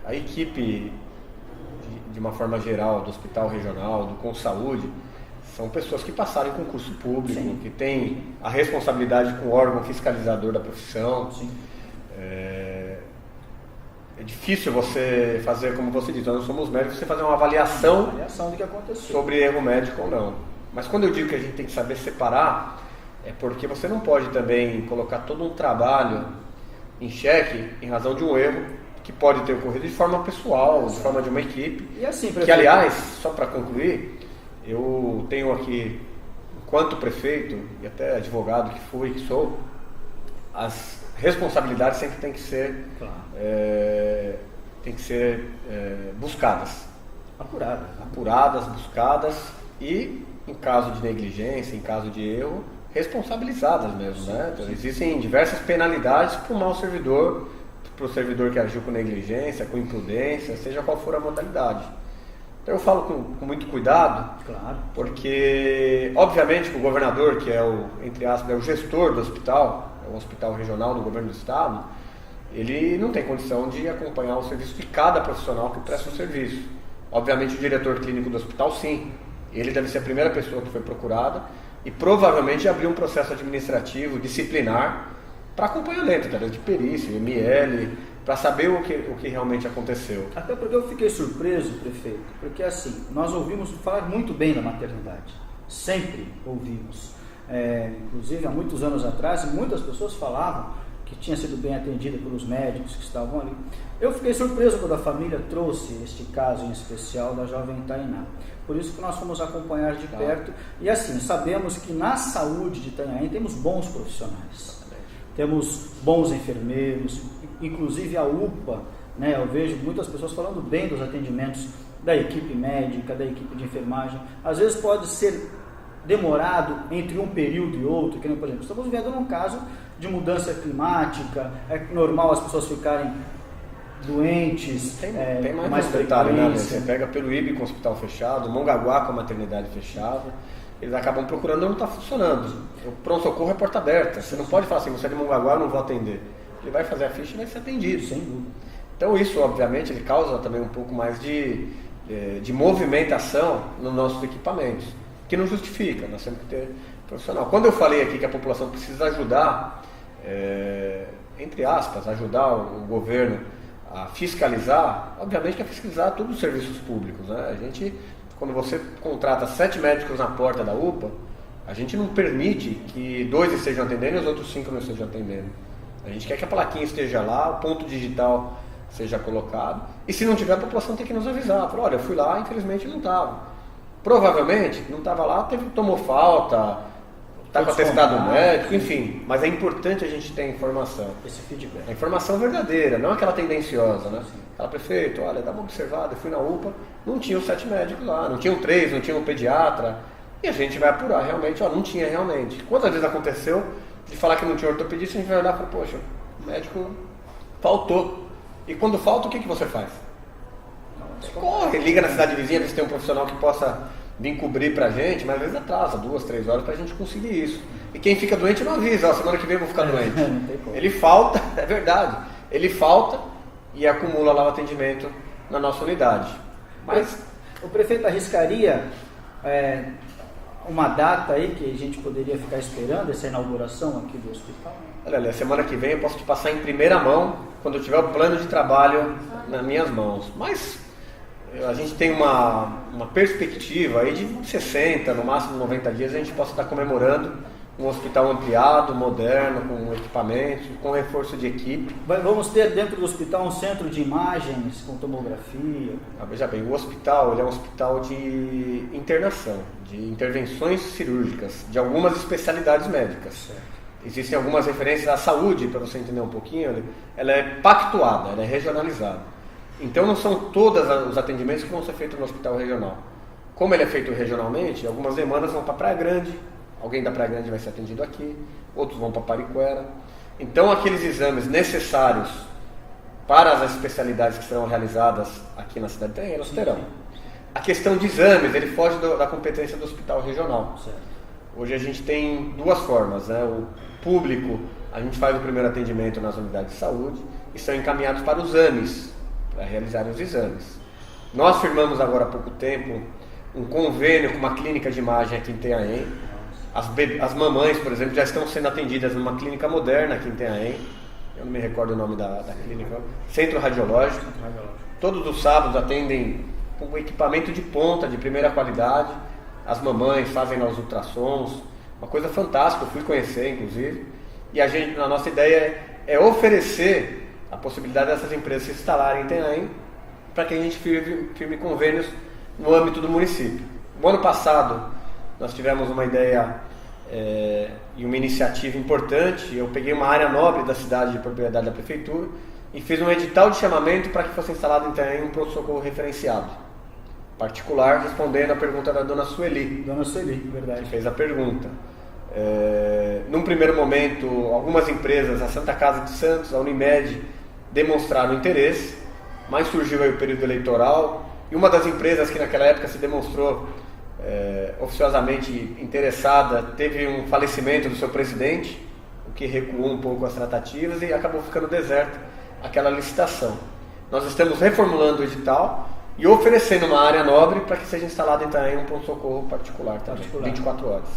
A equipe, de uma forma geral, do Hospital Regional, do ConSaúde, são pessoas que passaram em concurso público, sim, que têm a responsabilidade com o órgão fiscalizador da profissão. Sim. É difícil você fazer, como você diz, nós não somos médicos, você fazer uma avaliação do que aconteceu, sobre erro médico ou não. Mas quando eu digo que a gente tem que saber separar, é porque você não pode também colocar todo um trabalho em xeque em razão de um erro que pode ter ocorrido de forma pessoal, de forma de uma equipe. E assim, prefeito, que, aliás, só para concluir, eu tenho aqui, enquanto prefeito e até advogado que sou, as responsabilidades sempre têm que ser, claro, buscadas. Apuradas, buscadas e, em caso de negligência, em caso de erro, responsabilizadas mesmo, sim, né? Então, existem diversas penalidades para o mau servidor, para o servidor que agiu com negligência, com imprudência, seja qual for a modalidade. Então eu falo com muito cuidado, claro, porque obviamente que o governador, que é entre aspas, é o gestor do hospital, é um hospital regional do governo do estado, ele não tem condição de acompanhar o serviço de cada profissional que presta o serviço. Obviamente o diretor clínico do hospital, sim, ele deve ser a primeira pessoa que foi procurada e provavelmente abrir um processo administrativo, disciplinar, para acompanhamento, através de perícia, ML, para saber o que realmente aconteceu. Até porque eu fiquei surpreso, prefeito, porque assim, nós ouvimos falar muito bem da maternidade, sempre ouvimos. Inclusive, há muitos anos atrás, muitas pessoas falavam que tinha sido bem atendida pelos médicos que estavam ali. Eu fiquei surpreso quando a família trouxe este caso em especial da jovem Tainá. Por isso que nós fomos acompanhar de perto. E assim, sabemos que na saúde de Itanhaém temos bons profissionais. Temos bons enfermeiros, inclusive a UPA, né? Eu vejo muitas pessoas falando bem dos atendimentos da equipe médica, da equipe de enfermagem. Às vezes pode ser demorado entre um período e outro, que nem, por exemplo, estamos vivendo num caso de mudança climática, é normal as pessoas ficarem doentes. Tem mais um detalhe, né? Você pega Peruíbe com o hospital fechado, Mongaguá com a maternidade fechada, eles acabam procurando onde não está funcionando. O pronto-socorro é porta aberta, você não pode falar assim, você é de Mongaguá, eu não vou atender. Ele vai fazer a ficha e vai ser atendido. Sem dúvida. Então isso, obviamente, ele causa também um pouco mais de movimentação nos nossos equipamentos, que não justifica, nós temos que ter profissional. Quando eu falei aqui que a população precisa ajudar, entre aspas, ajudar o governo a fiscalizar, obviamente que é fiscalizar todos os serviços públicos, né? A gente quando você contrata 7 médicos na porta da UPA, a gente não permite que 2 estejam atendendo e os outros 5 não estejam atendendo. A gente quer que a plaquinha esteja lá, o ponto digital seja colocado. E se não tiver, a população tem que nos avisar. Falar, olha, eu fui lá, infelizmente não estava. Provavelmente não estava lá, tomou falta, está com atestado médico, enfim. Mas é importante a gente ter informação. Esse feedback. A informação verdadeira, não aquela tendenciosa, né? Fala, prefeito, olha, dá uma observada, eu fui na UPA, não tinha os 7 médicos lá, não tinham 3, não tinha um pediatra. E a gente vai apurar realmente, ó, não tinha realmente. Quantas vezes aconteceu de falar que não tinha ortopedista, a gente vai olhar e falar, poxa, o médico faltou. E quando falta, o que você faz? Você corre, liga na cidade vizinha, ver se tem um profissional que possa vir cobrir pra gente, mas às vezes atrasa 2, 3 horas pra gente conseguir isso. E quem fica doente não avisa, ó, semana que vem eu vou ficar doente. Ele falta, é verdade, ele falta e acumula lá o atendimento na nossa unidade. Mas o prefeito arriscaria uma data aí que a gente poderia ficar esperando essa inauguração aqui do hospital? Olha, semana que vem eu posso te passar em primeira mão, quando eu tiver o plano de trabalho nas minhas mãos. Mas a gente tem uma perspectiva aí de 60, no máximo 90 dias, a gente possa estar comemorando um hospital ampliado, moderno, com equipamentos, com reforço de equipe. Vamos ter dentro do hospital um centro de imagens com tomografia? Veja bem, o hospital ele é um hospital de internação, de intervenções cirúrgicas, de algumas especialidades médicas. Certo. Existem algumas referências à saúde, para você entender um pouquinho, ela é pactuada, ela é regionalizada. Então não são todos os atendimentos que vão ser feitos no hospital regional. Como ele é feito regionalmente, algumas demandas vão para Praia Grande, alguém da Praia Grande vai ser atendido aqui, outros vão para Pariquera. Então aqueles exames necessários para as especialidades que serão realizadas aqui na cidade tem, elas terão. A questão de exames, ele foge da competência do hospital regional. Certo. Hoje a gente tem 2 formas, né? O público, a gente faz o primeiro atendimento nas unidades de saúde e são encaminhados para os AMES, para realizarem os exames. Nós firmamos agora há pouco tempo um convênio com uma clínica de imagem aqui em Itanhaém. As mamães, por exemplo, já estão sendo atendidas numa clínica moderna aqui em Itanhaém. Eu não me recordo o nome da clínica. Centro Radiológico. Todos os sábados atendem com equipamento de ponta, de primeira qualidade. As mamães fazem lá os ultrassons. Uma coisa fantástica, eu fui conhecer, inclusive. E a nossa ideia é oferecer a possibilidade dessas empresas se instalarem em Itanhaém para que a gente firme convênios no âmbito do município. No ano passado, nós tivemos uma ideia e uma iniciativa importante. Eu peguei uma área nobre da cidade de propriedade da prefeitura e fiz um edital de chamamento para que fosse instalado em Itanhaém um pronto-socorro referenciado particular, respondendo a pergunta da dona Sueli. Dona Sueli, verdade. Que fez a pergunta. Num primeiro momento, algumas empresas, a Santa Casa de Santos, a Unimed, demonstraram interesse, mas surgiu aí o período eleitoral e uma das empresas que naquela época se demonstrou oficiosamente interessada teve um falecimento do seu presidente, o que recuou um pouco as tratativas e acabou ficando deserta aquela licitação. Nós estamos reformulando o edital e oferecendo uma área nobre para que seja instalado em um ponto-socorro particular também, 24 horas.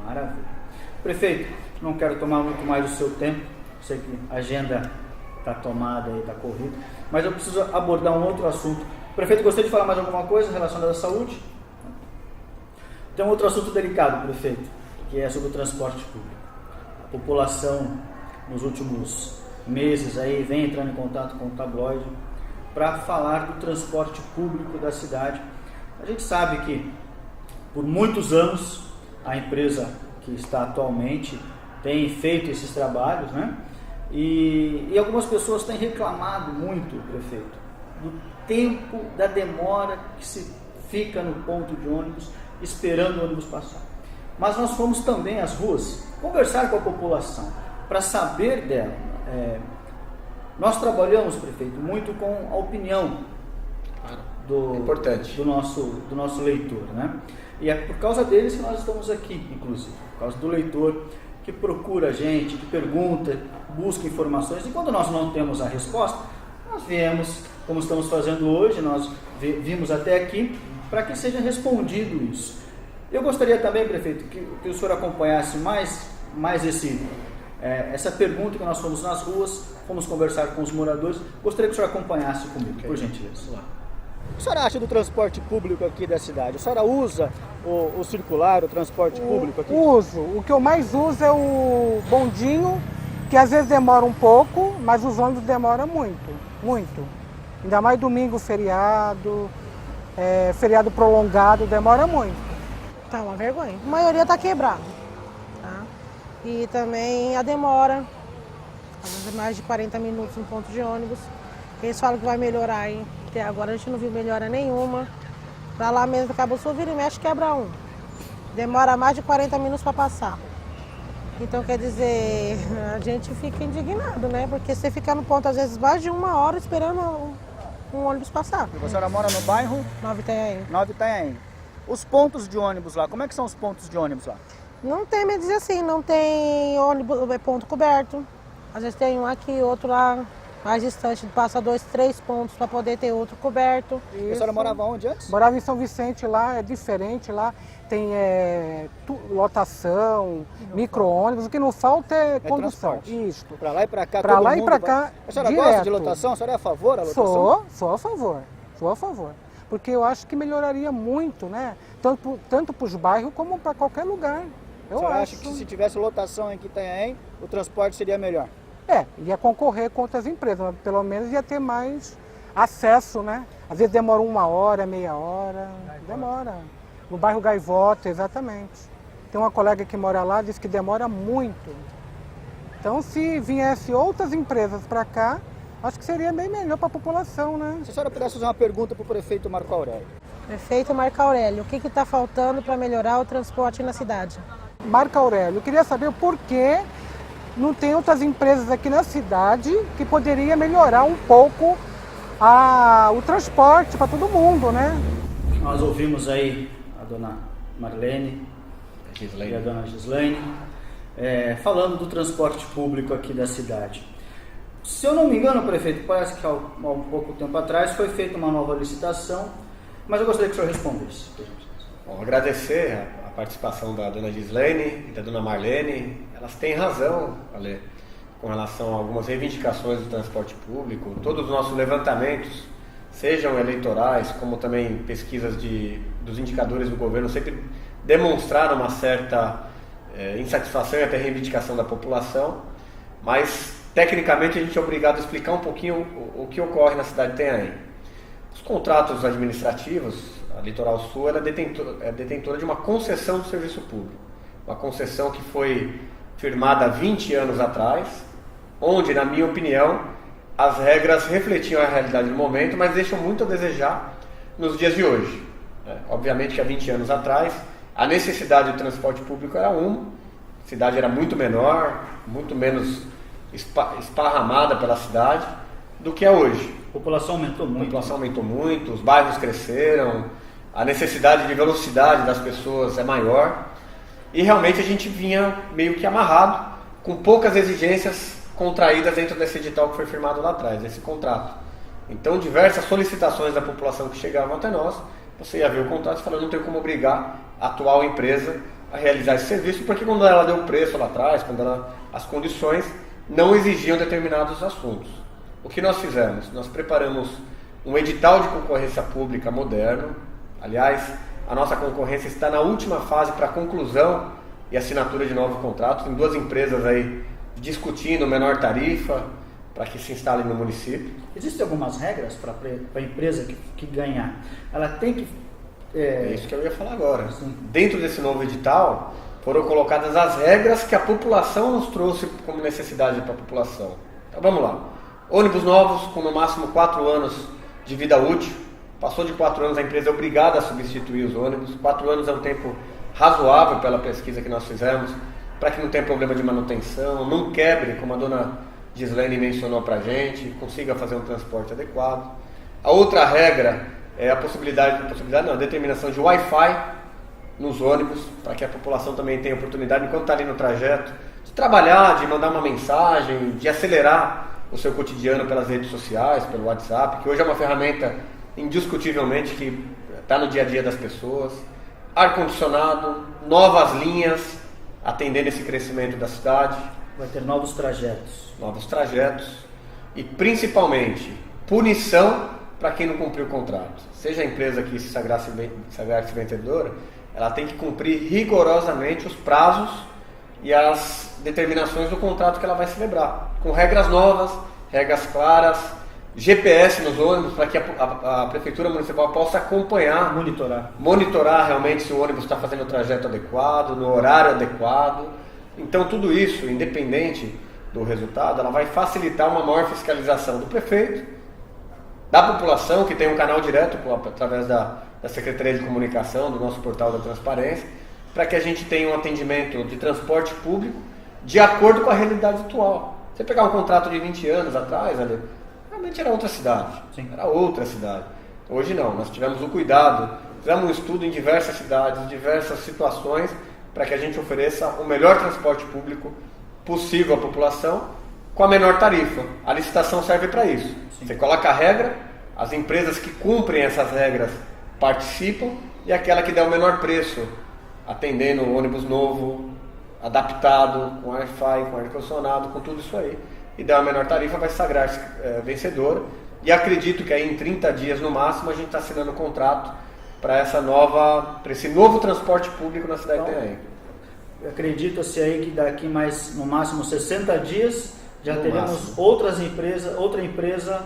Maravilha. Prefeito, não quero tomar muito mais do seu tempo, sei que a agenda está tomada e está corrida, mas eu preciso abordar um outro assunto. Prefeito, gostaria de falar mais alguma coisa relacionada à saúde? Tem um outro assunto delicado, prefeito, que é sobre o transporte público. A população, nos últimos meses, aí, vem entrando em contato com o tabloide para falar do transporte público da cidade. A gente sabe que, por muitos anos, a empresa que está atualmente tem feito esses trabalhos, né? E algumas pessoas têm reclamado muito, prefeito, do tempo, da demora que se fica no ponto de ônibus esperando o ônibus passar. Mas nós fomos também às ruas conversar com a população para saber dela. Nós trabalhamos, prefeito, muito com a opinião do nosso leitor, né? E é por causa deles que nós estamos aqui, inclusive, por causa do leitor que procura a gente, que pergunta, busca informações, e quando nós não temos a resposta, nós viemos, como estamos fazendo hoje, nós vimos até aqui, para que seja respondido isso. Eu gostaria também, prefeito, que o senhor acompanhasse mais essa pergunta que nós fomos nas ruas, fomos conversar com os moradores. Gostaria que o senhor acompanhasse comigo, por gentileza. Vamos lá. O que a senhora acha do transporte público aqui da cidade? A senhora usa o circular, o transporte público aqui? Uso. O que eu mais uso é o bondinho, que às vezes demora um pouco, mas os ônibus demoram muito, muito. Ainda mais domingo, feriado, feriado prolongado, demora muito. Tá uma vergonha. A maioria tá quebrado, tá? E também a demora, às vezes mais de 40 minutos no ponto de ônibus. Eles falam que vai melhorar, hein? Até agora a gente não viu melhora nenhuma. Pra lá mesmo, Cabo Sul, vira e mexe, quebra um. Demora mais de 40 minutos para passar. Então, quer dizer, a gente fica indignado, né? Porque você fica no ponto, às vezes, mais de 1 hora esperando um ônibus passar. A senhora mora no bairro? Nova Itanhaém. Nova Itanhaém. Os pontos de ônibus lá, como é que são os pontos de ônibus lá? Não tem, me dizer assim, não tem ônibus, ponto coberto. Às vezes tem um aqui, outro lá, mais distante, passa 2, 3 pontos para poder ter outro coberto. A senhora morava onde antes? Morava em São Vicente, lá é diferente, lá tem lotação, micro-ônibus, o que não falta é condução. Isso. Para lá e para cá, para lá e para cá, a senhora direto. gosta de lotação? A senhora é a favor da lotação? Sou a favor, sou a favor. Porque eu acho que melhoraria muito, né? Tanto para os bairros como para qualquer lugar. Eu acho que se tivesse lotação aqui em Itanhaém, o transporte seria melhor? Ia concorrer com outras empresas, mas pelo menos ia ter mais acesso, né? Às vezes demora 1 hora, meia hora, demora. No bairro Gaivota, exatamente. Tem uma colega que mora lá, diz que demora muito. Então, se viesse outras empresas para cá, acho que seria bem melhor para a população, né? Se a senhora pudesse fazer uma pergunta para o prefeito Marco Aurélio. Prefeito Marco Aurélio, o que está faltando para melhorar o transporte na cidade? Marco Aurélio, eu queria saber o porquê não tem outras empresas aqui na cidade que poderia melhorar um pouco o transporte para todo mundo, né? Nós ouvimos aí a dona Marlene e a dona Gislaine falando do transporte público aqui da cidade. Se eu não me engano, prefeito, parece que há um pouco tempo atrás foi feita uma nova licitação, mas eu gostaria que o senhor respondesse. Bom, agradecer a participação da dona Gislaine e da dona Marlene. Elas têm razão, Ale, com relação a algumas reivindicações do transporte público. Todos os nossos levantamentos, sejam eleitorais, como também pesquisas dos indicadores do governo, sempre demonstraram uma certa insatisfação e até reivindicação da população, mas tecnicamente a gente é obrigado a explicar um pouquinho o que ocorre na cidade de Itanhaém. Os contratos administrativos, a Litoral Sul é detentora de uma concessão do serviço público. Uma concessão que foi firmada há 20 anos atrás, onde, na minha opinião, as regras refletiam a realidade do momento, mas deixam muito a desejar nos dias de hoje. Obviamente que há 20 anos atrás, a necessidade do transporte público era uma, a cidade era muito menor, muito menos esparramada pela cidade do que é hoje. A população aumentou muito. A população aumentou muito, os bairros cresceram, a necessidade de velocidade das pessoas é maior e realmente a gente vinha meio que amarrado, com poucas exigências contraídas dentro desse edital que foi firmado lá atrás, desse contrato. Então, diversas solicitações da população que chegavam até nós, você ia ver o contrato e falou, não tem como obrigar a atual empresa a realizar esse serviço, porque quando ela deu o preço lá atrás, as condições não exigiam determinados assuntos. O que nós fizemos? Nós preparamos um edital de concorrência pública moderno. Aliás, a nossa concorrência está na última fase para conclusão e assinatura de novos contratos. Tem 2 empresas aí discutindo menor tarifa para que se instalem no município. Existem algumas regras para a empresa que ganhar? Ela tem que... É isso que eu ia falar agora. Sim. Dentro desse novo edital, foram colocadas as regras que a população nos trouxe como necessidade para a população. Então vamos lá. Ônibus novos com no máximo 4 anos de vida útil. Passou de 4 anos, a empresa é obrigada a substituir os ônibus. 4 anos é um tempo razoável pela pesquisa que nós fizemos, para que não tenha problema de manutenção, não quebre, como a dona Gislaine mencionou para a gente, consiga fazer um transporte adequado. A outra regra é a determinação de Wi-Fi nos ônibus, para que a população também tenha oportunidade, enquanto está ali no trajeto, de trabalhar, de mandar uma mensagem, de acelerar o seu cotidiano pelas redes sociais, pelo WhatsApp, que hoje é uma ferramenta indiscutivelmente que está no dia a dia das pessoas. Ar-condicionado, novas linhas, atendendo esse crescimento da cidade. Vai ter novos trajetos. Novos trajetos. E principalmente, punição para quem não cumpriu o contrato. Seja a empresa que se sagrasse vencedora, ela tem que cumprir rigorosamente os prazos e as determinações do contrato que ela vai celebrar, com regras novas, regras claras, GPS nos ônibus, para que a Prefeitura Municipal possa acompanhar, monitorar realmente se o ônibus está fazendo o trajeto adequado, no horário adequado. Então tudo isso, independente do resultado, ela vai facilitar uma maior fiscalização do prefeito, da população, que tem um canal direto através da Secretaria de Comunicação, do nosso portal da transparência, para que a gente tenha um atendimento de transporte público de acordo com a realidade atual. Você pegar um contrato de 20 anos atrás, ali, realmente era outra cidade. Sim. Era outra cidade. Hoje não, nós tivemos o cuidado, fizemos um estudo em diversas cidades, diversas situações, para que a gente ofereça o melhor transporte público possível à população, com a menor tarifa. A licitação serve para isso. Sim. Você coloca a regra, as empresas que cumprem essas regras participam, e aquela que der o menor preço, atendendo o ônibus novo, adaptado, com Wi-Fi, com ar-condicionado, com tudo isso aí, e der a menor tarifa, vai sagrar-se vencedora. E acredito que aí em 30 dias no máximo a gente está assinando o contrato para esse novo transporte público na cidade de Itanhaém. Acredita-se aí que daqui mais, no máximo, 60 dias, já No teremos máximo. outra empresa.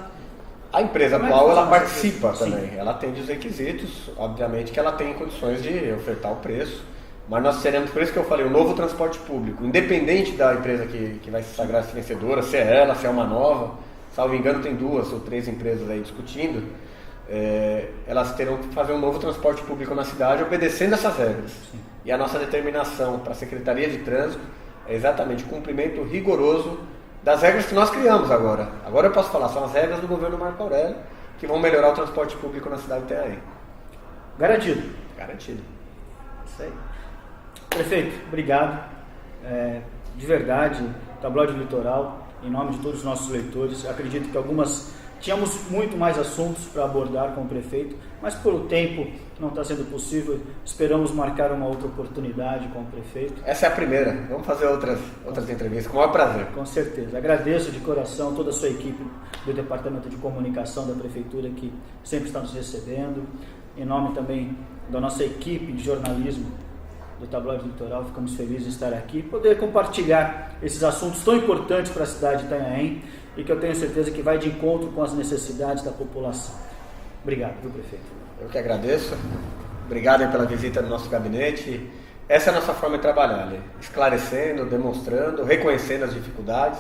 A empresa Como é que atual, ela funciona participa essa empresa? também, ela atende os requisitos, obviamente que ela tem condições de ofertar o preço, mas nós seremos, por isso que eu falei, o novo transporte público, independente da empresa que vai se sagrar vencedora, se é ela, se é uma nova, salvo engano tem 2 ou 3 empresas aí discutindo, elas terão que fazer um novo transporte público na cidade obedecendo essas regras. Sim. E a nossa determinação para a Secretaria de Trânsito é exatamente o cumprimento rigoroso das regras que nós criamos agora. Agora eu posso falar, são as regras do governo Marco Aurélio que vão melhorar o transporte público na cidade de Itanhaém. Garantido. Garantido. Isso aí. Prefeito, obrigado. De verdade, Tabloide Litoral, em nome de todos os nossos leitores, acredito que tínhamos muito mais assuntos para abordar com o prefeito, mas pelo tempo não está sendo possível. Esperamos marcar uma outra oportunidade com o prefeito. Essa é a primeira. Vamos fazer outras entrevistas, com o maior prazer. Com certeza. Agradeço de coração toda a sua equipe do Departamento de Comunicação da Prefeitura que sempre está nos recebendo. Em nome também da nossa equipe de jornalismo do Tabloide Litoral, ficamos felizes de estar aqui, poder compartilhar esses assuntos tão importantes para a cidade de Itanhaém e que eu tenho certeza que vai de encontro com as necessidades da população. Obrigado, viu, prefeito? Eu que agradeço. Obrigado aí pela visita no nosso gabinete. Essa é a nossa forma de trabalhar, né? Esclarecendo, demonstrando, reconhecendo as dificuldades,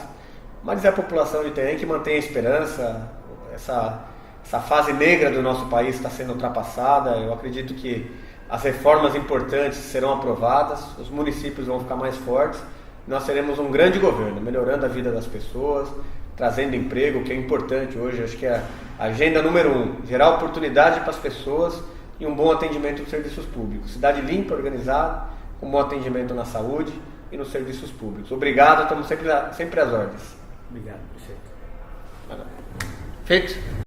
mas é a população de Itanhaém que mantém a esperança. Essa fase negra do nosso país está sendo ultrapassada. Eu acredito que as reformas importantes serão aprovadas, os municípios vão ficar mais fortes, nós teremos um grande governo, melhorando a vida das pessoas, trazendo emprego, que é importante hoje. Acho que é a agenda número 1, gerar oportunidade para as pessoas e um bom atendimento nos serviços públicos. Cidade limpa, organizada, com bom atendimento na saúde e nos serviços públicos. Obrigado, estamos sempre às ordens. Obrigado, prefeito. Feito?